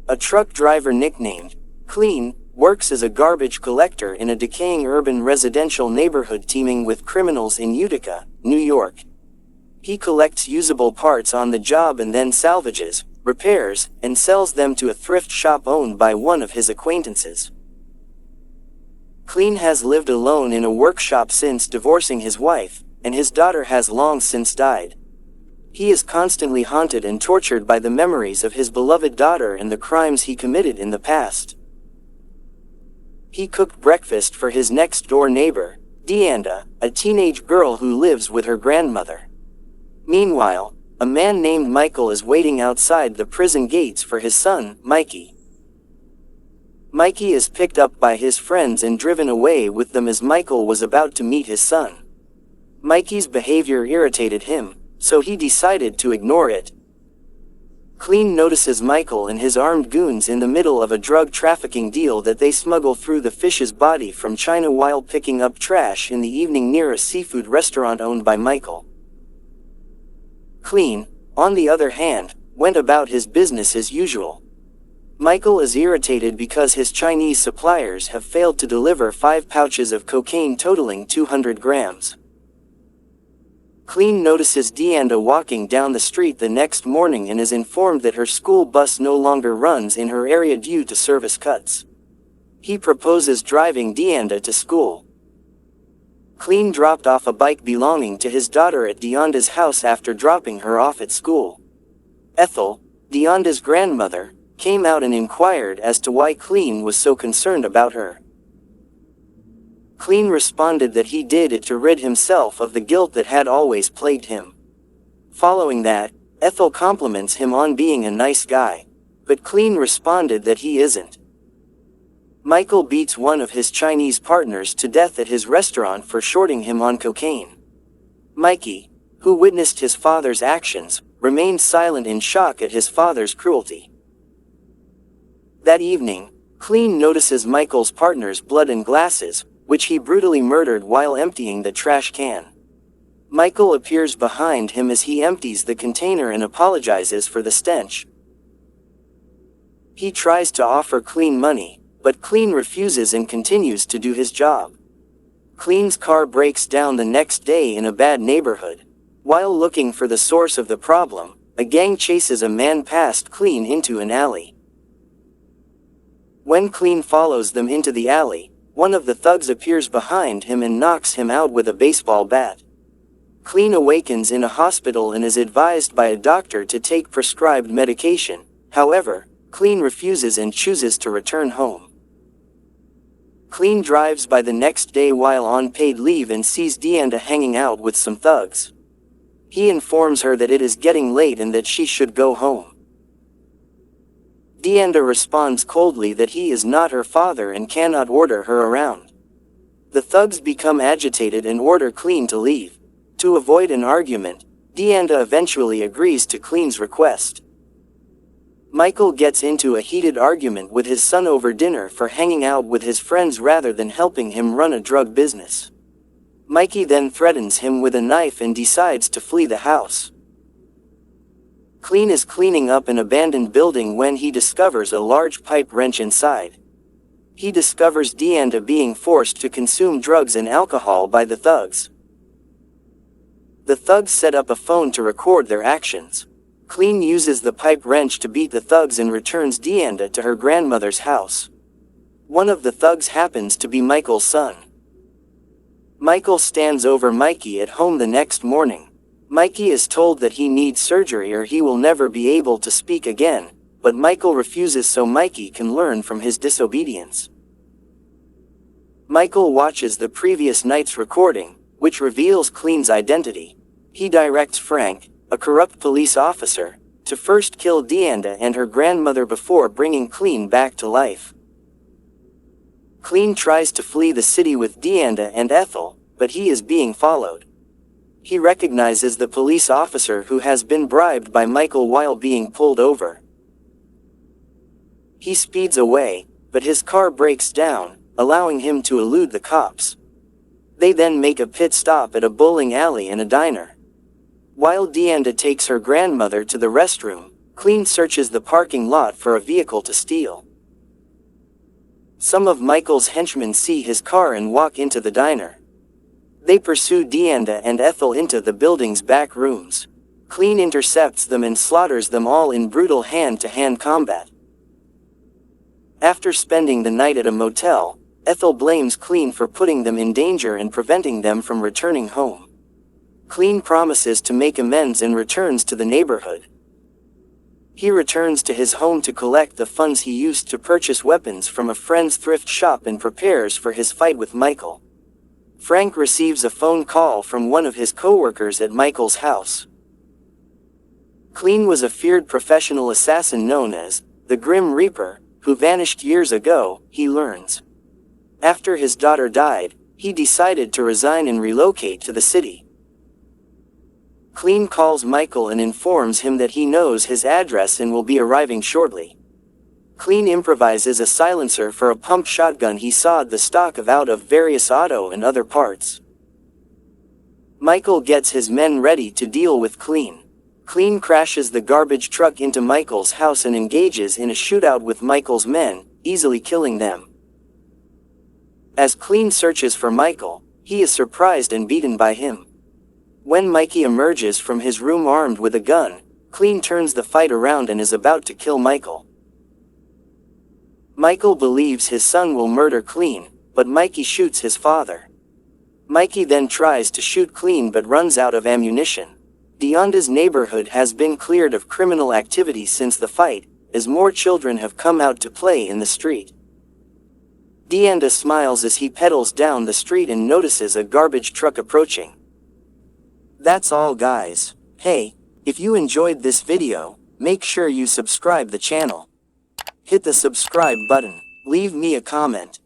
a truck driver nicknamed Clean, works as a garbage collector in a decaying urban residential neighborhood teeming with criminals in Utica, New York. He collects usable parts on the job and then salvages, repairs, and sells them to a thrift shop owned by one of his acquaintances. Clean has lived alone in a workshop since divorcing his wife, and his daughter has long since died. He is constantly haunted and tortured by the memories of his beloved daughter and the crimes he committed in the past. He cooked breakfast for his next-door neighbor, Dianda, a teenage girl who lives with her grandmother. Meanwhile, a man named Michael is waiting outside the prison gates for his son, Mikey. Mikey is picked up by his friends and driven away with them as Michael was about to meet his son. Mikey's behavior irritated him, so he decided to ignore it. Clean notices Michael and his armed goons in the middle of a drug trafficking deal that they smuggle through the fish's body from China while picking up trash in the evening near a seafood restaurant owned by Michael. Clean, on the other hand, went about his business as usual. Michael is irritated because his Chinese suppliers have failed to deliver 5 pouches of cocaine totaling 200 grams. Clean notices Dianda walking down the street the next morning and is informed that her school bus no longer runs in her area due to service cuts. He proposes driving Dianda to school. Clean dropped off a bike belonging to his daughter at Dianda's house after dropping her off at school. Ethel, Dianda's grandmother, came out and inquired as to why Clean was so concerned about her. Clean responded that he did it to rid himself of the guilt that had always plagued him. Following that, Ethel compliments him on being a nice guy, but Clean responded that he isn't. Michael beats one of his Chinese partners to death at his restaurant for shorting him on cocaine. Mikey, who witnessed his father's actions, remained silent in shock at his father's cruelty. That evening, Clean notices Michael's partner's blood and glasses, which he brutally murdered while emptying the trash can. Michael appears behind him as he empties the container and apologizes for the stench. He tries to offer Clean money, but Clean refuses and continues to do his job. Clean's car breaks down the next day in a bad neighborhood. While looking for the source of the problem, a gang chases a man past Clean into an alley. When Clean follows them into the alley, one of the thugs appears behind him and knocks him out with a baseball bat. Clean awakens in a hospital and is advised by a doctor to take prescribed medication. However, Clean refuses and chooses to return home. Clean drives by the next day while on paid leave and sees Dianda hanging out with some thugs. He informs her that it is getting late and that she should go home. Dianda responds coldly that he is not her father and cannot order her around. The thugs become agitated and order Clean to leave. To avoid an argument, Dianda eventually agrees to Clean's request. Michael gets into a heated argument with his son over dinner for hanging out with his friends rather than helping him run a drug business. Mikey then threatens him with a knife and decides to flee the house. Clean is cleaning up an abandoned building when he discovers a large pipe wrench inside. He discovers Dianda being forced to consume drugs and alcohol by the thugs. The thugs set up a phone to record their actions. Clean uses the pipe wrench to beat the thugs and returns Dianda to her grandmother's house. One of the thugs happens to be Michael's son. Michael stands over Mikey at home the next morning. Mikey is told that he needs surgery or he will never be able to speak again, but Michael refuses so Mikey can learn from his disobedience. Michael watches the previous night's recording, which reveals Clean's identity. He directs Frank, a corrupt police officer, to first kill Dianda and her grandmother before bringing Clean back to life. Clean tries to flee the city with Dianda and Ethel, but he is being followed. He recognizes the police officer who has been bribed by Michael while being pulled over. He speeds away, but his car breaks down, allowing him to elude the cops. They then make a pit stop at a bowling alley and a diner. While Dianda takes her grandmother to the restroom, Clean searches the parking lot for a vehicle to steal. Some of Michael's henchmen see his car and walk into the diner. They pursue Dianda and Ethel into the building's back rooms. Clean intercepts them and slaughters them all in brutal hand-to-hand combat. After spending the night at a motel, Ethel blames Clean for putting them in danger and preventing them from returning home. Clean promises to make amends and returns to the neighborhood. He returns to his home to collect the funds he used to purchase weapons from a friend's thrift shop and prepares for his fight with Michael. Frank receives a phone call from one of his co-workers at Michael's house. Clean was a feared professional assassin known as the Grim Reaper, who vanished years ago, he learns. After his daughter died, he decided to resign and relocate to the city. Clean calls Michael and informs him that he knows his address and will be arriving shortly. Clean improvises a silencer for a pump shotgun he sawed the stock of out of various auto and other parts. Michael gets his men ready to deal with Clean. Clean crashes the garbage truck into Michael's house and engages in a shootout with Michael's men, easily killing them. As Clean searches for Michael, he is surprised and beaten by him. When Mikey emerges from his room armed with a gun, Clean turns the fight around and is about to kill Michael. Michael believes his son will murder Clean, but Mikey shoots his father. Mikey then tries to shoot Clean but runs out of ammunition. Dianda's neighborhood has been cleared of criminal activity since the fight, as more children have come out to play in the street. Dianda smiles as he pedals down the street and notices a garbage truck approaching. That's all, guys. Hey, if you enjoyed this video, make sure you subscribe the channel. Hit the subscribe button, leave me a comment,